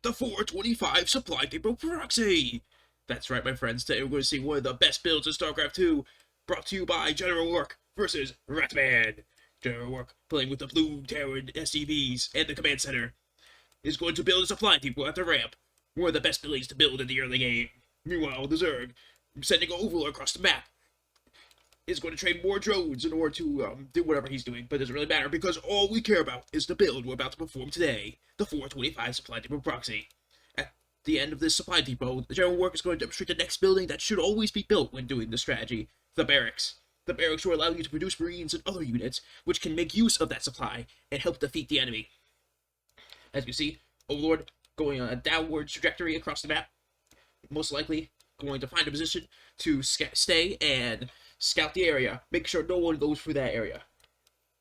the 425 supply depot proxy. That's right, my friends. Today we're going to see one of the best builds in Starcraft 2, brought to you by General Work versus Ratman. General Work, playing with the Blue Terran SCVs and the Command Center, is going to build a supply depot at the ramp. One of the best buildings to build in the early game. Meanwhile, the Zerg, sending an overlord across the map, is going to train more drones in order to do whatever he's doing, but it doesn't really matter because all we care about is the build we're about to perform today, the 425 Supply Depot Proxy. At the end of this Supply Depot, the General Work is going to demonstrate the next building that should always be built when doing this strategy, the Barracks. The Barracks will allow you to produce Marines and other units, which can make use of that supply and help defeat the enemy. As you see, Overlord going on a downward trajectory across the map, most likely going to find a position to stay and scout the area, make sure no one goes through that area.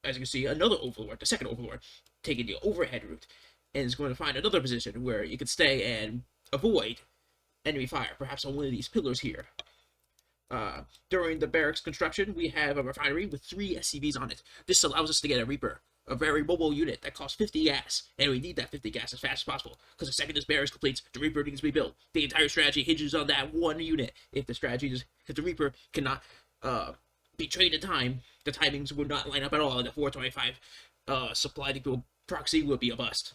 As you can see, another Overlord, the second Overlord, taking the overhead route, and is going to find another position where you can stay and avoid enemy fire, perhaps on one of these pillars here. During the barracks construction, we have a refinery with 3 SCVs on it. This allows us to get a Reaper, a very mobile unit that costs 50 gas, and we need that 50 gas as fast as possible, because the second this barracks completes, the Reaper needs to be built. The entire strategy hinges on that one unit. If the Reaper cannot be trained in time, the timings would not line up at all, and the 425 supply depot proxy would be a bust.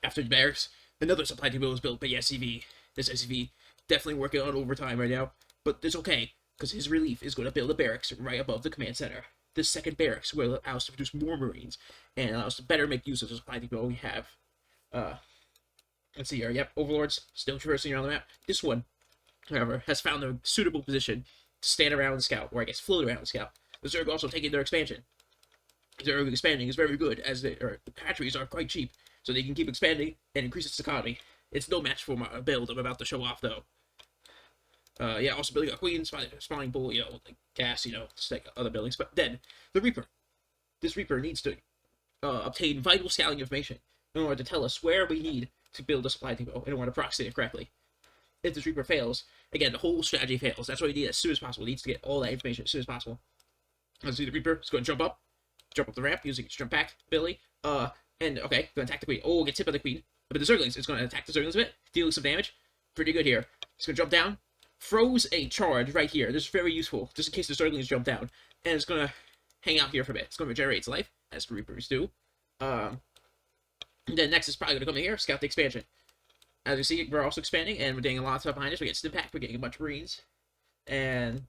After the barracks, another supply depot was built by the SCV. This SCV definitely working on overtime right now, but it's okay, because his relief is going to build a barracks right above the command center. This second barracks will allow us to produce more Marines, and allow us to better make use of the supply depot we have. Let's see here. Yep, Overlords still traversing around the map. This one, however, has found a suitable position to stand around and scout, or I guess float around and scout. The Zerg also taking their expansion. Zerg expanding is very good, as the hatcheries are quite cheap, so they can keep expanding and increase its economy. It's no match for my build I'm about to show off, though. Yeah, also building a queen, spawning bull, like gas, just like other buildings. But then, the Reaper. This Reaper needs to obtain vital scouting information in order to tell us where we need to build a supply depot in order to proxy it correctly. If this Reaper fails, again, the whole strategy fails. That's why we need it as soon as possible. It needs to get all that information as soon as possible. Let's see, the Reaper is going to jump up the ramp using its jump back ability. And okay, going to attack the queen. Oh, gets hit by the queen. But the Zerglings is going to attack the Zerglings a bit, dealing some damage. Pretty good here. He's going to jump down. Froze a charge right here. This is very useful, just in case the Zerglings jump down. And it's going to hang out here for a bit. It's going to regenerate its life, as Reapers do. And then next is probably going to come in here, scout the expansion. As you see, we're also expanding, and we're getting a lot of stuff behind us. We get Stim Pack, we're getting a bunch of Marines. And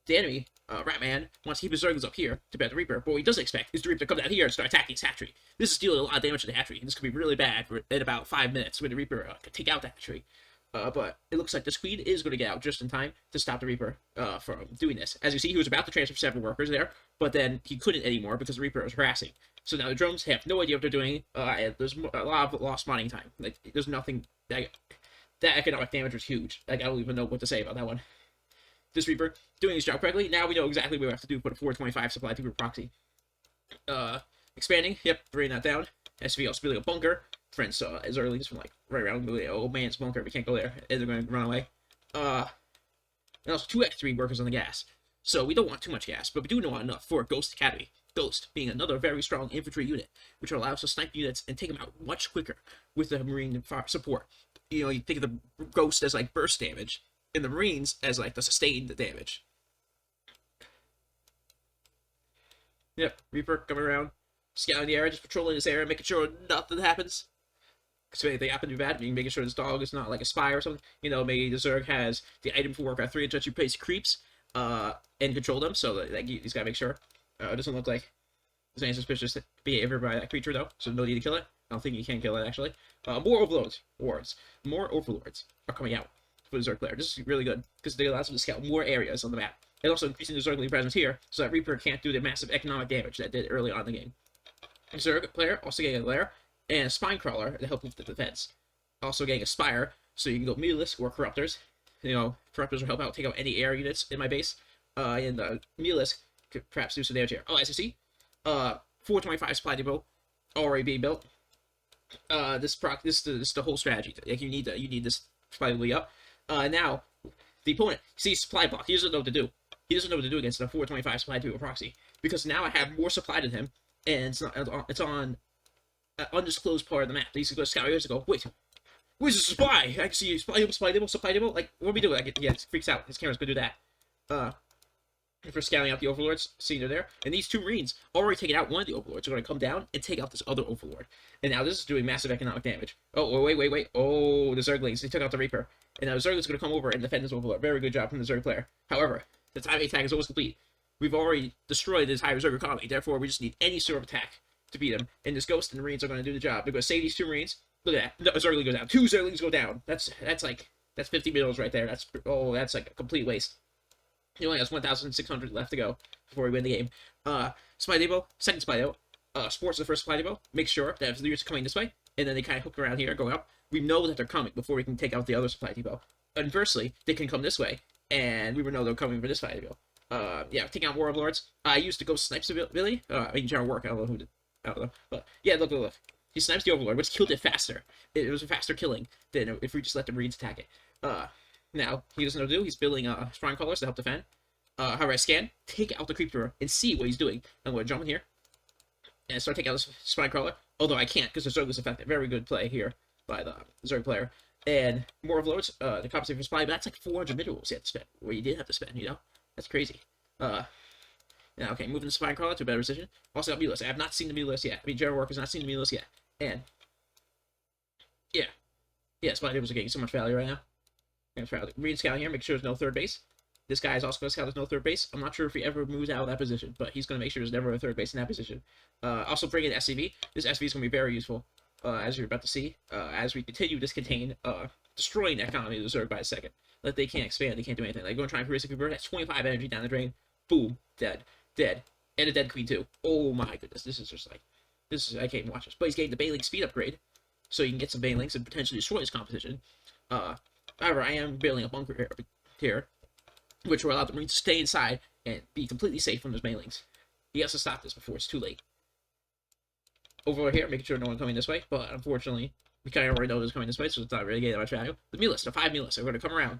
the enemy, Ratman, wants to keep his Zerglings up here to beat the Reaper. But what he doesn't expect is the Reaper to come down here and start attacking his hatchery. This is dealing a lot of damage to the hatchery, and this could be really bad in about 5 minutes when the Reaper can take out the hatchery. But it looks like this queen is going to get out just in time to stop the Reaper from doing this. As you see, he was about to transfer 7 workers there, but then he couldn't anymore because the Reaper was harassing. So now the drones have no idea what they're doing, and there's a lot of lost spawning time. Like, there's nothing... That economic damage was huge. Like, I don't even know what to say about that one. This Reaper doing his job correctly. Now we know exactly what we have to do to put a 425 supply depot proxy. Expanding. Yep, bringing that down. SV also building a bunker. Friends saw as early as from like right around the old man's bunker. We can't go there. And they're going to run away. And also 2 X3 workers on the gas. So we don't want too much gas, but we do want enough for Ghost Academy. Ghost being another very strong infantry unit, which will allow us to snipe units and take them out much quicker with the Marine support. You think of the Ghost as like burst damage, and the Marines as like the sustained damage. Yep, Reaper coming around, scouting the area, just patrolling this area, making sure nothing happens. Because if anything happens to be bad, making sure this dog is not like a spy or something. Maybe the Zerg has the item for Warcraft 3 to let you place creeps and control them, so that he's got to make sure. It doesn't look like there's any suspicious behavior by that creature, though, so no need to kill it. I don't think you can kill it, actually. More Overlords. More Overlords are coming out for the Zerg player. This is really good, because they allow them to scout more areas on the map. And also increasing the Zergling presence here, so that Reaper can't do the massive economic damage that did early on in the game. The Zerg player also getting a lair and a Spine Crawler to help with the defense. Also getting a Spire, so you can go Meatless or Corruptors. Corruptors will help out take out any air units in my base. And Meatless could perhaps do some damage here. Oh, as you see, 425 supply depot already being built. This is the whole strategy. Like, you need this supply depot up. Now the opponent sees supply block. He doesn't know what to do. He doesn't know what to do against the 425 supply depot proxy, because now I have more supply than him, and it's on an undisclosed part of the map. He's going to scout areas and go, wait, Where's the supply? I can see you. Supply demo. Like, what are we doing? Like, yeah, it freaks out. His camera's gonna do that. For scouting out the overlords, seeing they're there. And these two marines already taken out one of the overlords. Are going to come down and take out this other overlord. And now this is doing massive economic damage. Oh, wait. Oh, the Zerglings. They took out the Reaper. And now the Zergling's going to come over and defend this overlord. Very good job from the Zerg player. However, the time attack is almost complete. We've already destroyed this entire Zerg economy. Therefore, we just need any sort of attack to beat them. And this Ghost and the Marines are going to do the job. They're going to save these two Marines. Look at that. The Zergling goes down. Two Zerglings go down. That's 50 minerals right there. That's like a complete waste. He only has 1,600 left to go before we win the game. Supply depot, second supply depot. Sports the first supply depot. Make sure that if the units are coming this way, and then they kind of hook around here, going up, we know that they're coming before we can take out the other supply depot. Inversely, they can come this way, and we would know they're coming for this supply depot. Yeah, taking out War of Lords. I used to go snipes ability. I mean, general work. I don't know who did. I don't know. But yeah, look. He snipes the Overlord, which killed it faster. It was a faster killing than if we just let the Marines attack it. Now, he doesn't know what to do. He's building Shrine Crawlers to help defend. However, I scan, take out the Creeper, and see what he's doing. I'm going to jump in here and start taking out this Spine Crawler. Although I can't, because the Zerg is effective. Very good play here by the Zerg player. And more of Lords, the compensate for supply, but that's like 400 minerals you have to spend. Well, you did have to spend, you know? That's crazy. Now, okay, moving the Spine Crawler to a better position. Also got Mulus. I have not seen the Mulus yet. I mean, General Work has not seen the Mulus yet. And, yeah, Spine Tables are getting so much value right now. Read scout here, make sure there's no third base. This guy is also going to scout there's no third base. I'm not sure if he ever moves out of that position, but he's going to make sure there's never a third base in that position. Also bring in SCV. This SCV is going to be very useful, as you're about to see, as we continue this campaign, destroying the economy of the Zerg by a second. Like, they can't expand, they can't do anything. Like, going to try and create a Cooper, that's 25 energy down the drain. Boom, dead. And a dead queen, too. Oh my goodness, this is just like, I can't even watch this. But he's getting the Baneling speed upgrade, so you can get some Banelings and potentially destroy his composition. However, I am building a bunker here, which will allow the Marines to stay inside and be completely safe from those Banelings. He has to stop this before it's too late. Over here, making sure no one coming this way, but unfortunately, we kind of already know there's coming this way, so it's not really getting that much value. The Mulus, the 5 Mulus, are going to come around,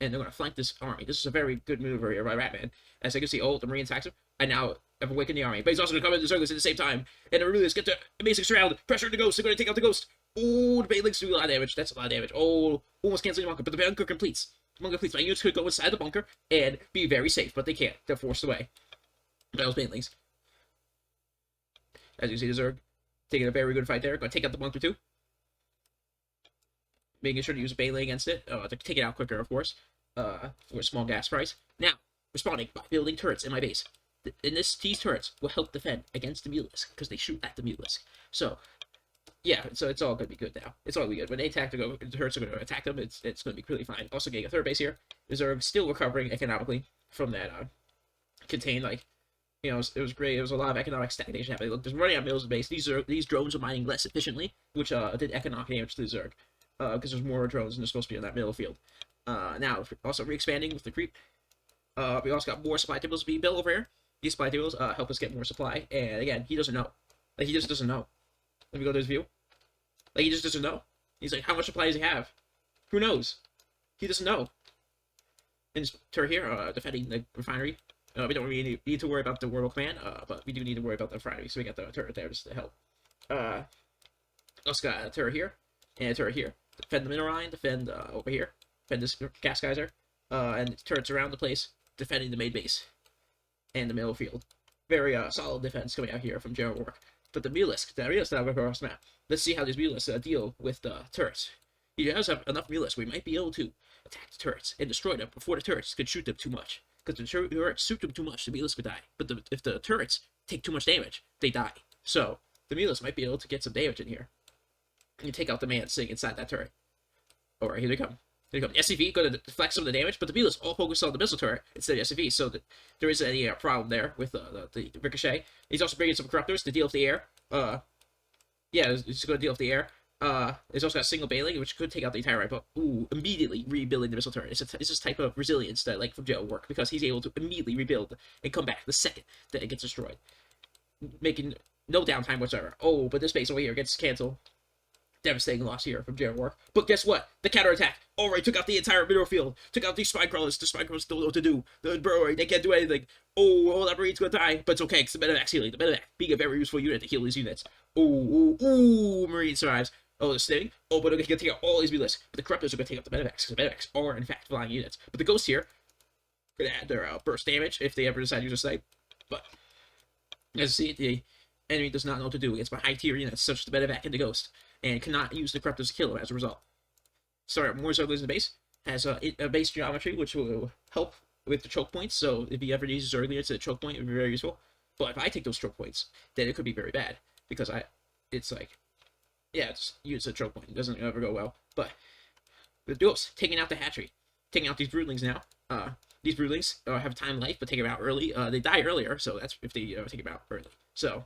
and they're going to flank this army. This is a very good maneuver here by Ratman. As I can see, the Marine attacks him. I now have awakened the army, but he's also going to come into the Zerglings at the same time, and the Marines get the amazing surround, pressure the Ghost, they're going to take out the Ghost. Oh, the Banelings do a lot of damage. That's a lot of damage. Oh, almost canceling the bunker, but the bunker completes. The bunker completes. My units could go inside the bunker and be very safe, but they can't. They're forced away. That was Banelings. As you see, the Zerg taking a very good fight there. Going to take out the bunker too. Making sure to use a Baneling against it. To take it out quicker, of course. For a small gas price. Now, responding by building turrets in my base. These turrets will help defend against the Mulus, because they shoot at the Mulus. So, yeah, so it's all going to be good now. It's all going to be good. When they attack, the turrets are going to attack them. It's going to be really fine. Also getting a third base here. The Zerg still recovering economically from that contained, like, you know, it was great. It was a lot of economic stagnation happening. Look, there's running out of mills in base. These drones are mining less efficiently, which did economic damage to the Zerg. Because there's more drones and they're supposed to be in that middle field. Now, also re-expanding with the creep. We also got more supply tables being built over here. These supply tables help us get more supply. And again, he doesn't know. Like, he just doesn't know. Let me go to his view. Like, he just doesn't know. He's like, how much supply does he have? Who knows? He doesn't know. And this turret here, defending the refinery. We don't really need to worry about the World Command, but we do need to worry about the refinery. So we got the turret there just to help. Also got a turret here, and a turret here. Defend the mineral line, defend over here. Defend this gas geyser. And turrets around the place, defending the main base. And the middle field. Very solid defense coming out here from General Work. But the Mulus now across the map. Let's see how these Mulus deal with the turrets. He does have enough Mulus. We might be able to attack the turrets and destroy them before the turrets could shoot them too much. Because the turrets shoot them too much, the Mulus could die. But if the turrets take too much damage, they die. So the Mulus might be able to get some damage in here. And take out the man sitting inside that turret. Alright, here they come. Here they come. The SCV going to deflect some of the damage, but the Mulus all focused on the missile turret instead of the SCV, so that there isn't any problem there with the ricochet. He's also bringing some corruptors to deal with the air. Yeah, he's going to deal with the air. He's also got a single Baneling, which could take out the entire right, but immediately rebuilding the missile turret. It's this type of resilience that like from Joe work, because he's able to immediately rebuild and come back the second that it gets destroyed, making no downtime whatsoever. Oh, but this base over here gets canceled. Devastating loss here from General Work. But guess what? The counterattack already took out the entire middle field. Took out these spine crawlers. The spine crawlers don't know what to do. The burrow, they can't do anything. Oh, that Marine's gonna die. But it's okay, because the medevac's healing. The medevac being a very useful unit to heal these units. Marine survives. Oh, the sting. Oh, but they're going to take out all these B-lists. But the Corruptors are going to take out the medevacs, because the medevacs are, in fact, flying units. But the Ghosts here are going to add their burst damage if they ever decide to use a snipe. But, as you see, the enemy does not know what to do against my high-tier units, such as the medevac and the Ghost, and cannot use the Corruptors to kill them as a result. Sorry, more Zerglings in the base. Has a base geometry, which will help with the choke points, so if he ever uses Zerglier to the choke point, it would be very useful. But if I take those choke points, then it could be very bad, because it's like, yeah, it's use a choke point. It doesn't ever go well. But the Ghosts taking out the hatchery, taking out these broodlings now. These broodlings have time life, but take them out early. They die earlier, so that's if they take them out early. So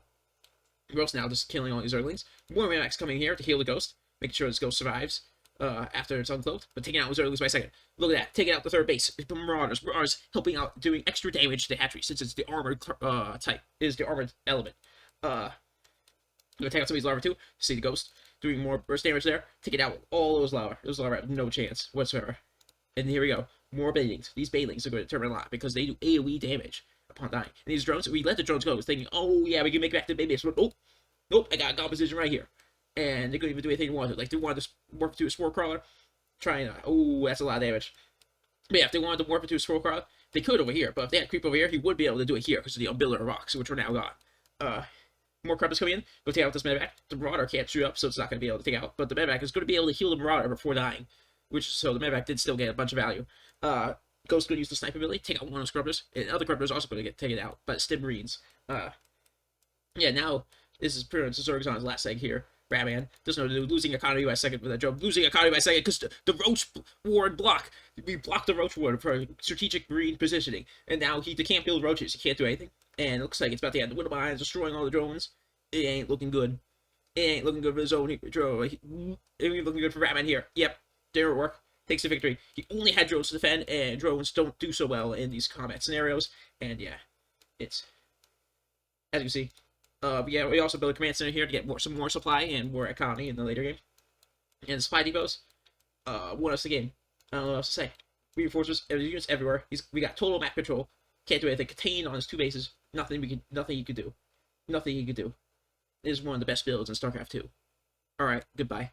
Ghost now just killing all these Zerglings. More Maniacs coming here to heal the Ghost, making sure this Ghost survives after it's uncloaked, but taking out his Zerglings by a second. Look at that, taking out the third base. Marauders helping out, doing extra damage to the hatchery since it's the armored type, is the armored element. I'm gonna take out some of these larvae too. See the Ghost doing more burst damage there. Take it out with all those larvae. Those larvae have no chance whatsoever. And here we go. More Banelings. These Banelings are going to determine a lot because they do AoE damage upon dying. And these drones, we let the drones go, thinking, oh yeah, we can make it back to the base. But oh, nope, I got a composition right here. And they couldn't even do anything they wanted. Like, they wanted to morph into a Spore Crawler. Trying to, oh, that's a lot of damage. But yeah, if they wanted to morph into a Spore Crawler, they could over here. But if they had Creep over here, he would be able to do it here because of the Umbilical Rocks, which are now gone. More Corruptors coming in. Go take out this medevac. The Marauder can't shoot up, so it's not going to be able to take out. But the medevac is going to be able to heal the Marauder before dying. So the medevac did still get a bunch of value. Ghost going to use the sniper ability, take out one of those Corruptors. And other Corruptors also going to get taken out, but Stim Marines. Yeah, now this is pretty much Zerg's last egg here. Batman doesn't know what to do, losing economy by a second with that joke. Losing economy by a second because the Roach Ward block. We blocked the Roach Ward for strategic marine positioning. And now they can't build roaches. He can't do anything. And it looks like it's about to end. The Widow Mines destroying all the drones. It ain't looking good. It ain't looking good for his own drone. It ain't looking good for Batman here. Yep, didn't work. Takes the victory. He only had drones to defend, and drones don't do so well in these combat scenarios. And yeah, it's, as you can see. Yeah, we also build a command center here to get some more supply and more economy in the later game. And the supply depots won us the game. I don't know what else to say. Reinforcements, units everywhere. We got total map control. Can't do anything. Contained on his 2 bases. Nothing he could do. Nothing he could do. It is one of the best builds in StarCraft 2. Alright, goodbye.